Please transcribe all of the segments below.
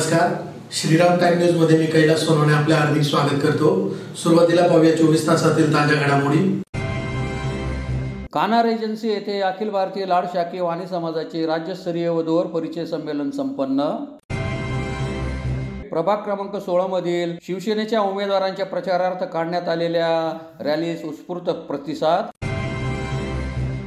नमस्कार, Shriram time news मध्ये मी कैलास सोनवणे आपले हार्दिक स्वागत करतो। सुरुवातीला पाहूया 24 तासातील ताज्या घडामोडी। कान्हा रेजन्सी येथे अखिल भारतीय लाड शाखीय वाणी समाजाचे राज्यस्तरीय वधूवर परिचय संमेलन संपन्न। प्रभाग क्रमांक 16 मधील शिवसेनेच्या उमेदवारांच्या प्रचारार्थ काढण्यात आलेल्या रॅलीस उत्स्फूर्त प्रतिसाद।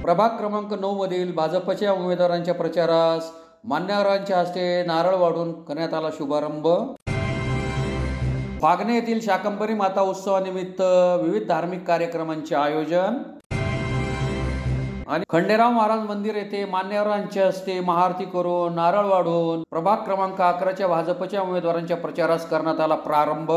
प्रभाग क्रमांक 9 मधील भाजपच्या उमेदवारांच्या प्रचारास मान्यवरांच्या हस्ते नारळ वाढून करण्यात आला शुभारंभ। फागणे येथील शाकंभरी माता उत्सवानिमित्त विविध धार्मिक कार्यक्रमांचे आयोजन। आणि खंडेराव महाराज मंदिर येथे मान्यवरांच्या हस्ते महाआरती करून नारळ वाढून प्रभाग क्रमांक 11च्या भाजपच्या उमेदवारांच्या प्रचारास करण्यात आला प्रारंभ।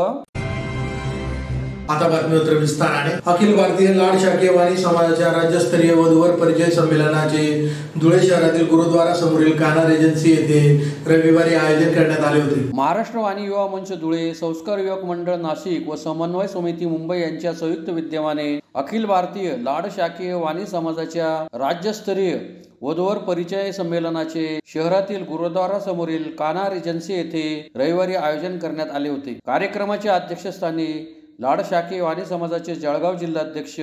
आता बातमीपत्र विस्ताराने। अखिल भारतीय लाड शाखीय वाणी समाजाच्या राज्यस्तरीय वधूवर परिचय संमेलनाचे धुळे शहरातील गुरुद्वारा समोरील कान्हा रेजन्सी येथे रविवारी आयोजन करण्यात आले होते। महाराष्ट्र वाणी युवा मंच धुळे, संस्कार युवक मंडळ नाशिक व समन्वय समिती मुंबई यांच्या संयुक्त विद्यमाने अखिल भारतीय लाड शाखीय वाणी समाजाच्या राज्यस्तरीय वधूवर परिचय संमेलनाचे शहरातील गुरुद्वारा समोरील कान्हा रेजन्सी येथे रविवारी आयोजन करण्यात आले होते। कार्यक्रमाच्या अध्यक्षस्थानी लाड शाखीय वाणी समाजाचे जळगाव जिल्हाध्यक्ष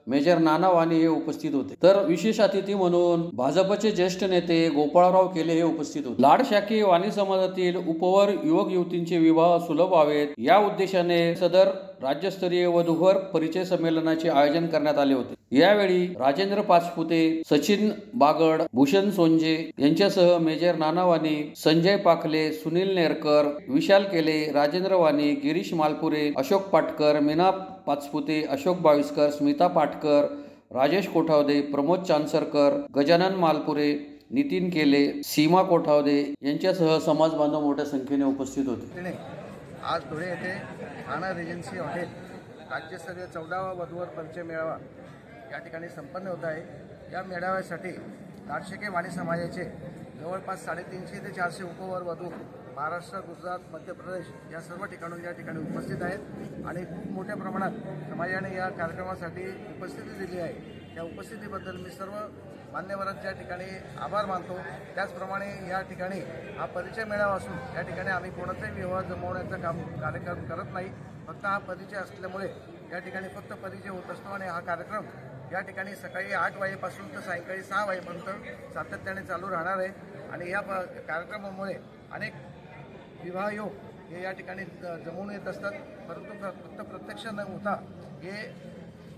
मेजर नाना वाणी हे उपस्थित होते, तर विशेष अतिथी म्हणून भाजपचे ज्येष्ठ नेते गोपाळराव केले हे उपस्थित होते। लाड शाखीय वाणी समाजातील उपवर युवक युवतींचे विवाह सुलभ व्हावेत या उद्देशाने सदर राज्यस्तरीय वधूवर परिचय संमेलनाचे आयोजन करण्यात आले होते। यावेळी राजेंद्र पाचपुते, सचिन बागड, भूषण सोंजे यांच्यासह मेजर नाना वाणी, संजय पाखले, सुनील नेरकर, विशाल केले, राजेंद्र वाणी, गिरीश मालपुरे, अशोक पाटकर, मीना पाचपुते, अशोक बाविस्कर, स्मिता पाटकर, राजेश कोठावदे, प्रमोद चांसरकर, गजानन मालपुरे, नितीन केले, सीमा कोठावदे यांच्यासह समाज बांधव मोठ्या संख्येने उपस्थित होते। आज धुळे येथे कान्हा रेजन्सी हॉटेल राज्यस्तरीय 14वा वधूवर परिचय मेळावा या ठिकाणी संपन्न होत आहे। या मेळाव्यासाठी लाड शाखीय वाणी समाजाचे जवळपास 350 ते 400 उपवर वधू महाराष्ट्र, गुजरात, मध्य प्रदेश या सर्व ठिकाणून या ठिकाणी उपस्थित आहेत आणि खूप मोठ्या प्रमाणात समाजाने या कार्यक्रमासाठी उपस्थिती दिली आहे। त्या उपस्थितीबद्दल मी सर्व मान्यवरांच्या ठिकाणी आभार मानतो। त्याचप्रमाणे या ठिकाणी हा परिचय मेळावा असून या ठिकाणी आम्ही कोणाचाही विवाह जमवण्याचा कार्यक्रम करत नाही। फक्त हा परिचय असल्यामुळे या ठिकाणी फक्त परिचय होत असतो आणि हा कार्यक्रम या ठिकाणी सकाळी 8 वाजेपासून तर सायंकाळी 6 वाजेपर्यंत सातत्याने चालू राहणार आहे। आणि या कार्यक्रमामुळे अनेक विवाह योग हे या ठिकाणी जमून येत असतात, परंतु फक्त प्रत्यक्ष न होता हे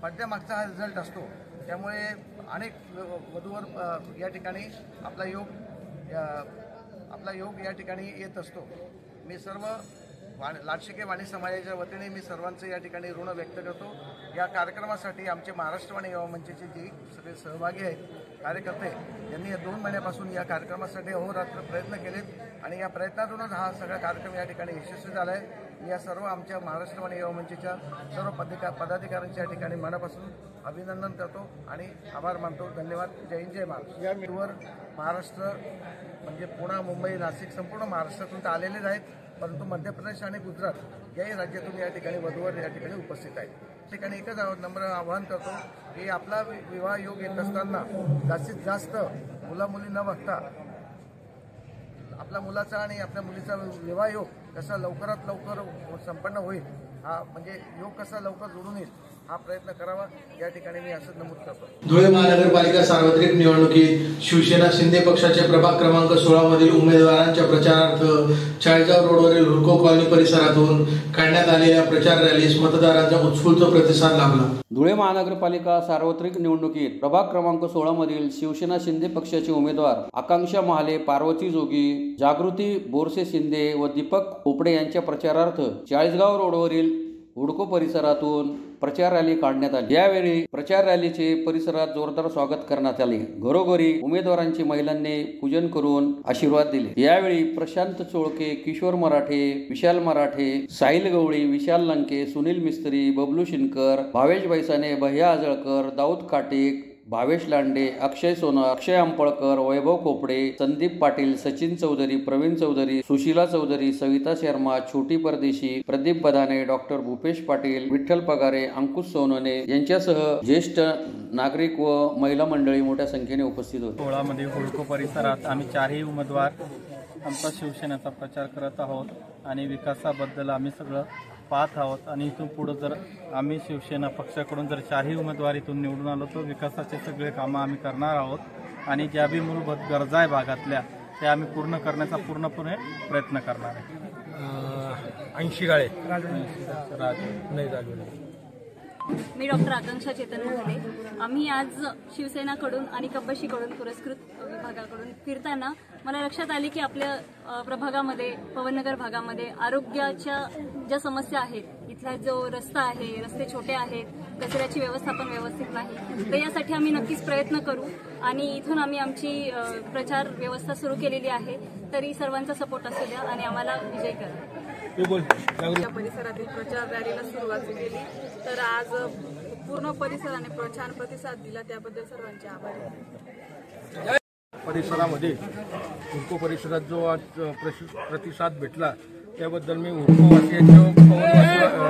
पडद्यामागचा हा रिझल्ट असतो। त्यामुळे अनेक वधूवर या ठिकाणी आपला योग या ठिकाणी येत असतो। मी सर्व लाड शाखीय वाणी समाजाच्या वतीने मी सर्वांचे या ठिकाणी ऋण व्यक्त करतो। या कार्यक्रमासाठी आमचे महाराष्ट्र वाणी युवा मंचचे जे सगळे सहभागी आहेत कार्यकर्ते यांनी या 2 महिन्यापासून या कार्यक्रमासाठी अहोरात्र प्रयत्न केलेत आणि या प्रयत्नातूनच हा सगळा कार्यक्रम या ठिकाणी यशस्वी झाला आहे। या सर्व आमच्या महाराष्ट्र वाणी युवा मंचच्या सर्व पदाधिकाऱ्यांच्या ठिकाणी मनापासून अभिनंदन करतो आणि आभार मानतो। धन्यवाद। जय हिंद, जय महाराष्ट्र। या मीटवर महाराष्ट्र म्हणजे पुणे, मुंबई, नाशिक संपूर्ण महाराष्ट्रातून आलेलेच आहेत, परंतु मध्य प्रदेश आणि गुजरात याही राज्यातून या ठिकाणी वधूवर या ठिकाणी उपस्थित आहेत। ठिकाणी एकच नम्र आवाहन करतो की आपला विवाह योग येत असताना जास्तीत जास्त मुला मुली न बघता आपल्या मुलाचा आणि आपल्या मुलीचा विवाह योग कसा लवकरात लवकर संपन्न होईल, हा म्हणजे योग कसा लवकर जोडून येईल हा प्रयत्न करावा या ठिकाणी मी असं नमूद करतो। धुळे महानगरपालिका सार्वत्रिक निवडणुकीत शिवसेना शिंदे पक्षाचे प्रभाग क्रमांक 16 मधील उमेदवारांच्या प्रचारार्थ चाळीसगाव रोडवरील हुडको कॉलनी परिसरातून काढण्यात आलेल्या प्रचार रॅलीस मतदारांचा उत्स्फूर्त प्रतिसाद लाभला। धुळे महानगरपालिका सार्वत्रिक निवडणुकीत प्रभाग क्रमांक 16 मधील शिवसेना शिंदे पक्षाचे उमेदवार आकांक्षा महाले, पार्वती जोगी, जागृती बोरसे शिंदे व दीपक खोपडे यांच्या प्रचारार्थ चाळीसगाव रोडवरील हुडको परिसरातून प्रचार रॅली काढण्यात आली। यावेळी प्रचार रॅलीचे परिसरात जोरदार स्वागत करण्यात आले। घरोघरी उमेदवारांची महिलांनी पूजन करून आशीर्वाद दिले। यावेळी प्रशांत चोळके, किशोर मराठे, विशाल मराठे, साहिल गवळी, विशाल लंके, सुनील मिस्त्री, बबलू शिनकर, भावेश बैसाने, भैया आजळकर, दाऊद काटेक, भावेश लांडे, अक्षय सोनर, अक्षय अंपळकर, वैभव खोपडे, संदीप पाटील, सचिन चौधरी, प्रवीण चौधरी, सुशीला चौधरी, सविता शर्मा, छोटी परदेशी, प्रदीप बदाने, डॉक्टर भूपेश पाटील, विठ्ठल पगारे, अंकुश सोनवणे यांच्यासह ज्येष्ठ नागरिक व महिला मंडळी मोठ्या संख्येने उपस्थित होते. सोहळ्यामध्ये हुडको परिसरात आम्ही चारही उमेदवार आमचा शिवसेनेचा प्रचार करत आहोत आणि विकासाबद्दल आम्ही सगळं पाहत आहोत. आणि इथून पुढे जर आम्ही शिवसेना पक्षाकडून जर चारही उमेदवार इथून निवडून आलो तर विकासाचे सगळे कामं आम्ही करणार आहोत आणि ज्या बी मूलभूत गरजा आहे भागातल्या त्या आम्ही पूर्ण करण्याचा पूर्णपणे प्रयत्न करणार आहे. 80 गाळे नाही झाले. मी डॉक्टर आकांक्षा चेतन मोहले. आम्ही आज शिवसेनाकडून आणि कब्बशीकडून पुरस्कृत विभागाकडून फिरताना मला लक्षात आले की आपल्या प्रभागामध्ये पवननगर भागामध्ये आरोग्याच्या ज्या समस्या आहेत, इथला जो रस्ता आहे, रस्ते छोटे आहेत, कचऱ्याची व्यवस्थापन व्यवस्थित नाही, तर यासाठी आम्ही नक्कीच प्रयत्न करू आणि इथून आम्ही आमची प्रचार व्यवस्था सुरू केलेली आहे. तरी सर्वांचा सपोर्ट असू द्या आणि आम्हाला विजय करा. या परिसरातील प्रचार रॅलीला सुरुवात केली, तर आज पूर्ण परिसराने छान प्रतिसाद दिला, त्याबद्दल सर्वांचे आभार. परिसरामध्ये हुडको परिसरात जो आज प्रतिसाद भेटला त्याबद्दल मी हुडकोवासियांचे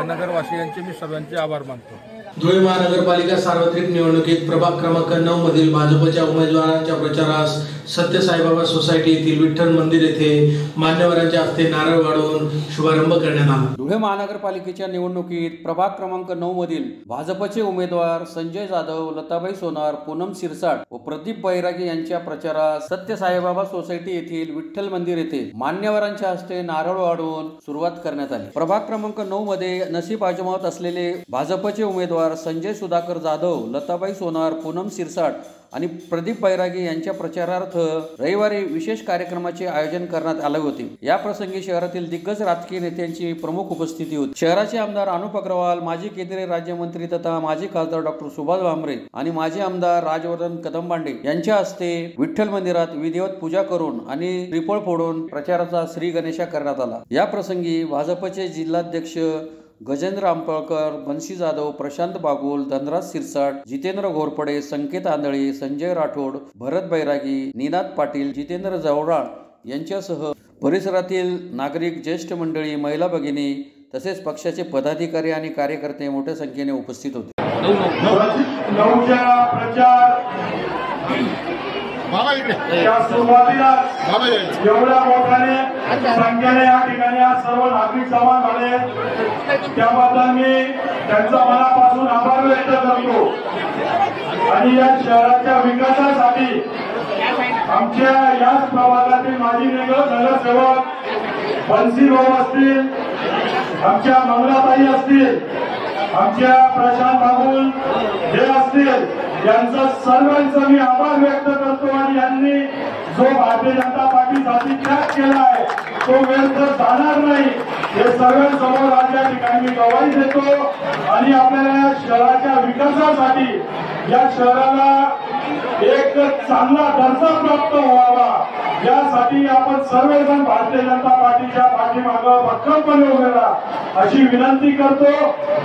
नगरवासियांचे मी सर्वांचे आभार मानतो. धुळे महानगरपालिका सार्वत्रिक निवडणुकीत प्रभाग क्रमांक 9 मधील भाजपच्या उमेदवारांच्या प्रचारास सत्य साईबाबा सोसायटी येथील विठ्ठल मंदिर येथे मान्यवरांच्या हस्ते नारळ वाढवून शुभारंभ करण्यात आला. धुळे महानगरपालिकेच्या निवडणुकीत प्रभाग क्रमांक 9 मधील भाजपचे उमेदवार संजय जाधव, लताबाई सोनार, पूनम सिरसाट व प्रदीप बैरागी यांच्या प्रचारास सत्य साईबाबा सोसायटी येथील विठ्ठल मंदिर येथे मान्यवरांच्या हस्ते नारळ वाढवून सुरुवात करण्यात आली. प्रभाग क्रमांक 9 मध्ये नसीब आजमावत असलेले भाजपचे उमेदवार संजय सुधाकर जाधव, लताबाई सोनार, पूनम सिरसाट आणि प्रदीप बैरागी यांच्या प्रचारार्थ रविवारी विशेष कार्यक्रमाचे आयोजन करण्यात आले होते. या प्रसंगी शहरातील दिग्गज राजकीय नेत्यांची प्रमुख उपस्थिती होती. शहराचे आमदार अनुप अग्रवाल, माजी केंद्रीय राज्यमंत्री तथा माजी खासदार डॉक्टर सुभाष भामरे आणि माजी आमदार राजवर्धन कदमबांडे यांच्या हस्ते विठ्ठल मंदिरात विधिवत पूजा करून आणि श्रीफळ फोडून प्रचाराचा श्री गणेशा करण्यात आला. या प्रसंगी भाजपचे जिल्हाध्यक्ष गजेंद्र अंपळकर, बन्सी जाधव, प्रशांत बागुल, धनराज सिरसाट, जितेंद्र घोरपडे, संकेत आंधळे, संजय राठोड, भरत बैरागी, निनाद पाटील, जितेंद्र जवळाळ यांच्यासह परिसरातील नागरिक, ज्येष्ठ मंडळी, महिला भगिनी तसेच पक्षाचे पदाधिकारी आणि कार्यकर्ते मोठ्या संख्येने उपस्थित होते. सुरुवातीला एवढ्या मोठ्याने संख्येने या ठिकाणी आज सर्व नागरिक जमा झाले, त्याबद्दल मी त्यांचा मनापासून आभार व्यक्त करतो. आणि या शहराच्या विकासासाठी आमच्या याच प्रभागातील माजी नगरसेवक बन्सी भाऊ असतील, आमच्या मंगलाताई असतील, आमच्या प्रशांत बागुल हे असतील, यांचा सर्वांचा मी आभार व्यक्त करतो. आणि यांनी जो भारतीय जनता पार्टीसाठी त्याग केला आहे तो व्यर्थ जाणार नाही हे सर्वांसमोर आज या ठिकाणी मी गवाही देतो. आणि आपल्याला या शहराच्या विकासासाठी या शहराला एक चांगला दर्जा प्राप्त व्हावा यासाठी आपण सर्वजण भारतीय जनता पार्टीच्या पाठीमागं भक्कमपणे उभे राहा अशी विनंती करतो.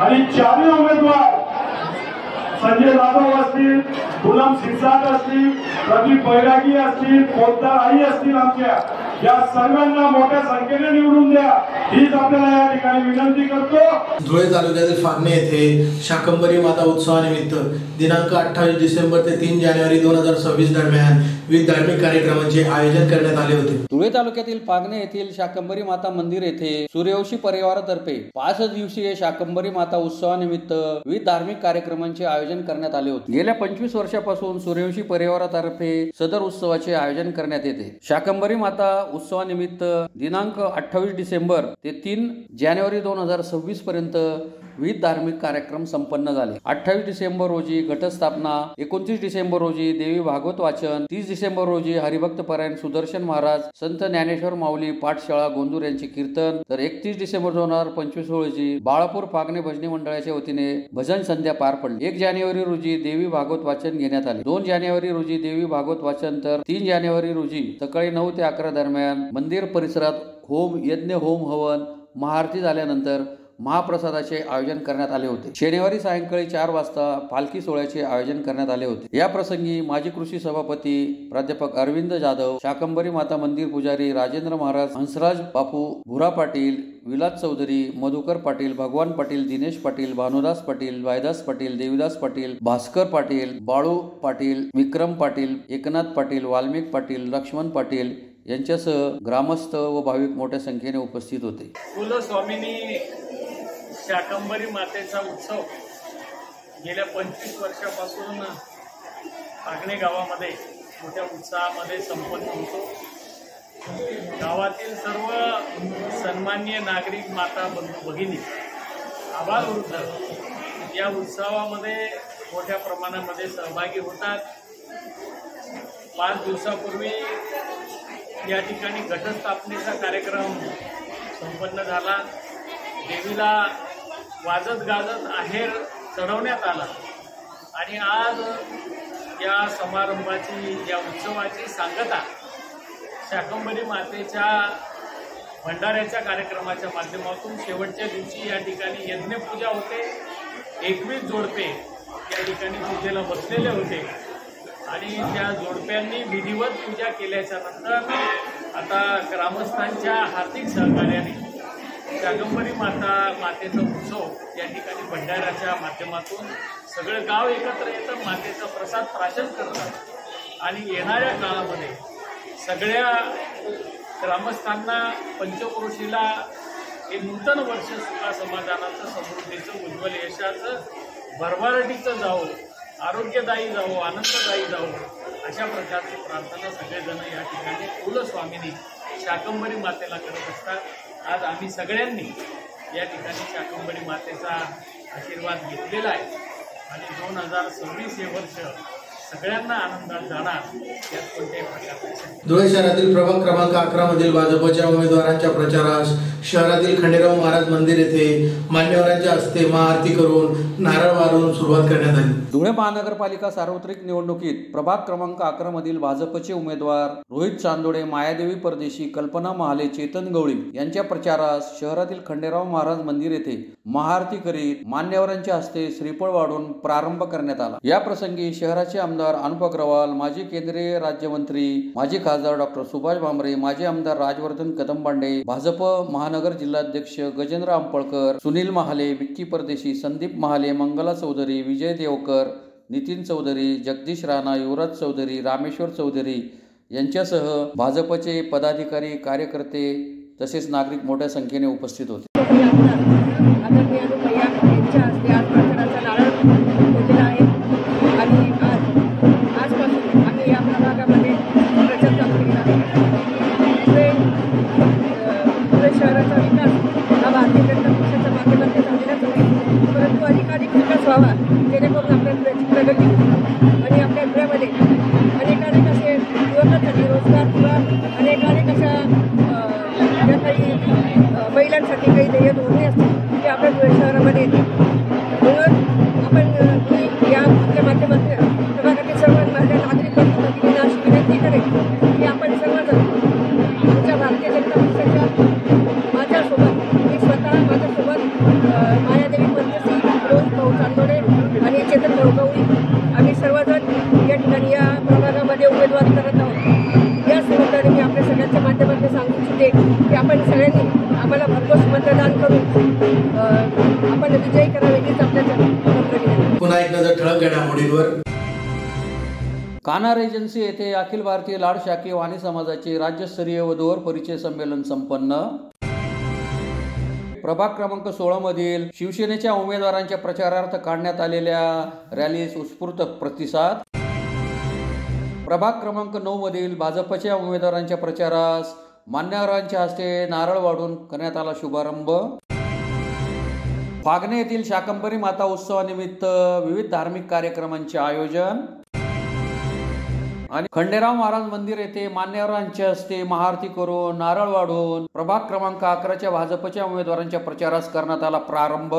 आणि चारही उमेदवार संजय जाधव असतील, पूनम सिरसाट असतील, प्रदीप बैरागी असतील, पोद्दार आई असतील, आमच्या या सर्वांना मोठ्या संख्येने निवडून द्या हीच आपल्याला या ठिकाणी विनंती करतो. धुळे तालुक्यातील फागणे येथे शाकंभरी माता उत्सवानिमित्त दिनांक 28 डिसेंबर ते 3 जानेवारी 2026 दरम्यान विविध धार्मिक कार्यक्रमांचे आयोजन करण्यात आले होते. धुळे तालुक्यातील फागणे येथील शाकंभरी माता मंदिर येथे सूर्यवंशी परिवारातर्फे 5 दिवसीय शाकंभरी माता उत्सवानिमित्त विविध धार्मिक कार्यक्रमांचे आयोजन करण्यात आले होते. गेल्या 25 वर्षापासून सूर्यवंशी परिवारातर्फे सदर उत्सवाचे आयोजन करण्यात येते. शाकंभरी माता उत्सवानिमित्त दिनांक 28 डिसेंबर ते 3 जानेवारी 2026 पर्यंत विविध धार्मिक कार्यक्रम संपन्न झाले. 28 डिसेंबर रोजी घटस्थापना, 29 डिसेंबर रोजी देवी भागवत वाचन, 30 डिसेंबर रोजी हरिभक्त परायण सुदर्शन महाराज, संत ज्ञानेश्वर माऊली पाठशाळा गोंदूर यांचे कीर्तन, तर 31 डिसेंबर 2025 रोजी बाळापूर फागणे भजनी मंडळाच्या वतीने भजन संध्या पार पडली. 1 जानेवारी रोजी देवी भागवत वाचन घेण्यात आले. 2 जानेवारी रोजी देवी भागवत वाचन, तर 3 जानेवारी रोजी सकाळी 9 ते 11 दरम्यान मंदिर परिसरात होम यज्ञ, होम हवन, महाआरती झाल्यानंतर महाप्रसादाचे आयोजन करण्यात आले होते। शनिवारी सायंकाळी 4 वाजता पालखी सोहळ्याचे आयोजन करण्यात आले होते। या प्रसंगी माजी कृषी सभापती प्राध्यापक अरविंद जाधव, शाकंभरी माता मंदिर पुजारी राजेंद्र महाराज, हंसराज बापू, भुरा पाटील, विलास चौधरी, मधुकर पाटील, भगवान पाटील, दिनेश पाटील, भानुदास पाटील, वायदास पाटील, देवीदास पाटील, भास्कर पाटील, बाळू पाटील, विक्रम पाटील, एकनाथ पाटील, वाल्मिक पाटील, लक्ष्मण पाटील यांच्यासह ग्रामस्थ व भाविक मोठ्या संख्येने उपस्थित होते। कुलस्वामिनी शाकंभरी मातेचा उत्सव गेल्या 25 वर्षापासून आगणे गावामध्ये मोठ्या उत्साहामध्ये संपन्न होतो। गावातील सर्व सन्माननीय नागरिक, माता, बंधू भगिनी, आबालवृद्ध या उत्सवामध्ये मोठ्या प्रमाणामध्ये सहभागी होतात। 5 दिवसापूर्वी या ठिकाणी घटस्थापनेचा कार्यक्रम संपन्न झाला। देवीला वाजत गाजत आहेर चढवण्यात आला आणि आज या समारंभाची, या उत्सवाची सांगता शाकंभरी मातेच्या भंडाऱ्याच्या कार्यक्रमाच्या माध्यमातून शेवटच्या दिवशी या ठिकाणी यज्ञपूजा होते। 21 जोडपे या ठिकाणी पूजेला बसलेले होते आणि त्या जोडप्यांनी विधिवत पूजा केल्याच्या नंतर आता ग्रामस्थांच्या हार्दिक सहकार्याने शाकंभरी मातेचा उत्सव या ठिकाणी भंडाऱ्याच्या माध्यमातून सगळं गाव एकत्र येतं, मातेचा प्रसाद प्राशन करतात आणि येणाऱ्या काळामध्ये सगळ्या ग्रामस्थांना पंचक्रोशीला हे नूतन वर्ष सुखा समाधानाचं, समृद्धीचं, उज्ज्वल यशाचं, भरभराटीचं जावो, आरोग्यदायी जावो, आनंददायी जावो अशा प्रकारची प्रार्थना सगळेजण या ठिकाणी कुलस्वामिनी शाकंभरी मातेला करत असतात। आज आम्ही सगळ्यांनी या ठिकाणी शाकंभरी मातेचा आशीर्वाद घेतलेला आहे आणि 2026 हे वर्ष सगळ्यांना आनंदात जाणार यात कोणत्याही प्रकारचे। धुळे शहरातील प्रभाग क्रमांक 11 मधील भाजपच्या उमेदवारांच्या प्रचारास शहरातील खंडेराव महाराज मंदिर येथे मान्यवरांच्या हस्ते महाआरती करून नारळ वाढवून सुरुवात करण्यात आली। धुळे महानगरपालिका सार्वत्रिक निवडणुकीत प्रभाग क्रमांक 11 मधील भाजपचे उमेदवार रोहित चांदोडे, मायादेवी परदेशी, कल्पना महाले, चेतन गवळी यांच्या प्रचारास शहरातील खंडेराव महाराज मंदिर येथे महाआरती करीत मान्यवरांच्या हस्ते श्रीफळ वाढून प्रारंभ करण्यात आला। या प्रसंगी शहराचे आमदार अनुप अग्रवाल, माजी केंद्रीय राज्यमंत्री, माजी खासदार डॉक्टर सुभाष भामरे, माजी आमदार राजवर्धन कदमबांडे, भाजप महानगर जिल्हाध्यक्ष गजेंद्र अंपळकर, सुनील महाले, विक्की परदेशी, संदीप महाले, मंगला चौधरी, विजय देवकर, नितीन चौधरी, जगदीश राणा, युवराज चौधरी, रामेश्वर चौधरी यांच्यासह भाजपचे पदाधिकारी, कार्यकर्ते तसेच नागरिक मोठ्या संख्येने उपस्थित होते। जेणेकरून आपल्या प्रगती आणि आपल्या घरामध्ये अनेकानेक असे युवकांसाठी रोजगार किंवा अनेकानेक अशा ज्या काही महिलांसाठी काही ध्येय धोरणे असतील ते आपल्या धुळे शहरामध्ये येते। म्हणून आपण या आपल्या माध्यमातून प्रभागातील सर्व माझ्या नागरिक बंधू भगिनींना अशी विनंती करेन की आपण सर्वजण आमच्या भारतीय जनता पक्षाच्या माझ्यासोबत, मी स्वतः माझ्यासोबत मायादेवी परदेशी, रोहित भाऊ चांदोडे आणि चेतन भाऊ गवळी आम्ही सर्वजण या ठिकाणी या प्रभागामध्ये उमेदवारी करत आहोत। या संदर्भाने मी आपल्या सगळ्यांच्या माध्यमातून सांगू इच्छिते की आपण सगळ्यांनी आम्हाला भरघोस मतदान करून आपण विजयी करावे हीच आपल्या पुन्हा एक नजर ठळक घडामोडींवर। कान्हा रेजन्सी येथे अखिल भारतीय लाड शाखीय वाणी समाजाचे राज्यस्तरीय वधूवर परिचय संमेलन संपन्न। प्रभाग क्रमांक 16 मधील शिवसेनेच्या उमेदवारांच्या प्रचारार्थ काढण्यात आलेल्या रॅलीस उत्स्फूर्त प्रतिसाद। प्रभाग क्रमांक 9 मधील भाजपच्या उमेदवारांच्या प्रचारास मान्यवरांच्या हस्ते नारळ वाढून करण्यात आला शुभारंभ। फागणे येथील शाकंभरी माता उत्सवानिमित्त विविध धार्मिक कार्यक्रमांचे आयोजन आणि खंडेराव महाराज मंदिर येथे मान्यवरांच्या हस्ते महाआरती करून नारळ वाढून प्रभाग क्रमांक 11च्या भाजपच्या उमेदवारांच्या प्रचारास करण्यात आला प्रारंभ।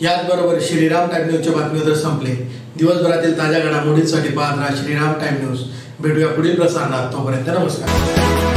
याचबरोबर श्रीराम टाइम न्यूजच्या बातमीपत्र संपले। दिवसभरातील ताज्या घडामोडींसाठी पाहत राहा श्रीराम टाइम न्यूज। भेटूया पुढील प्रसारणात, तोपर्यंत नमस्कार।